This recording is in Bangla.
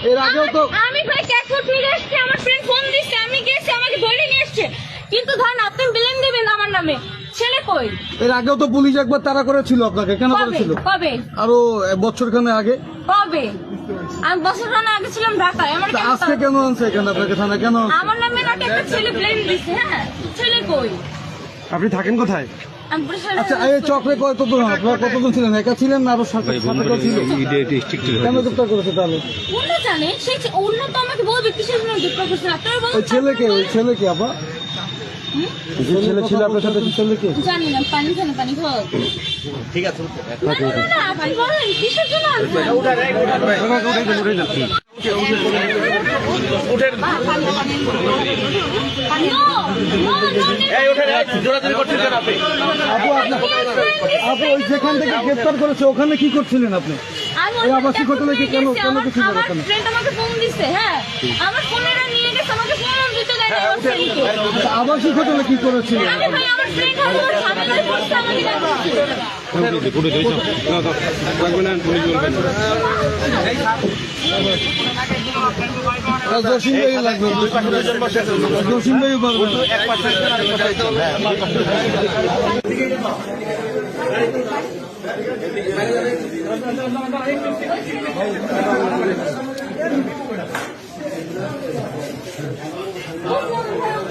এর আগেও তো আমি ভাই ক্যাশফোর ফিরে এসেছি, আমার ফ্রেন্ড ফোন দিচ্ছে, আমি গেছি, আমাকে ধরে নিয়ে এসছে। কিন্তু ধরেন আপনি ব্লেম দিবেন আমার নামে, ছেলে কই? এর আগেও তো পুলিশ একবার তাড়া করেছিল আপনাকে, কেন কবে করেছিল? কবে আরো বছরখানে আগে। কবে? আমি বছরখানে আগে ছিলাম ঢাকায়। আমার তা আজকে কেন আনছে এখানে আপনাকে থানা কেন আনছে? আমার নামে নাকি একটা ছেলে ব্লেম দিচ্ছে। হ্যাঁ, ছেলে কই? আপনি থাকেন কোথায়? আমি বরিশালে আচ্ছা এই চক্রে কতজন আপনারা কতজন ছিলেন? একা ছিলেন না আরো সাথে কেউ ছিল? কেন গ্রেপ্তার করেছে তাহলে? অন্য জানে, সেই অন্য তো আমাকে বলবে কিসের জন্য গ্রেপ্তার করছেন আপনারা বলুন। ওই ছেলেকে আপা যে ছেলে ছিল আপনার সাথে ছেলেকে জানি না, পানি খানে পানি খাওয়া। ঠিক আছে, না আপনি বলেন কিসের জন্য আনছেন? আপু ওই যেখান থেকে গ্রেপ্তার করেছে ওখানে কি করছিলেন আপনি? এই আবাসিক হোটেলে কি কেন কিছু আমার ফ্রেন্ড আমাকে ফোন দিছে। হ্যাঁ, আমার ফোনেরা নিয়ে গেছে, আমাকে ফোন দিতে দেয় না আমার ফ্রেন্ডকে। আবাসিক হোটেলে কি করেছিলেন? আমি ভাই আমার ফ্রেন্ড আমার সামনে বসে আমাকে ডাকছে। জসিম ভাই লাগবে, জসিম ভাই পারবেন। Oh,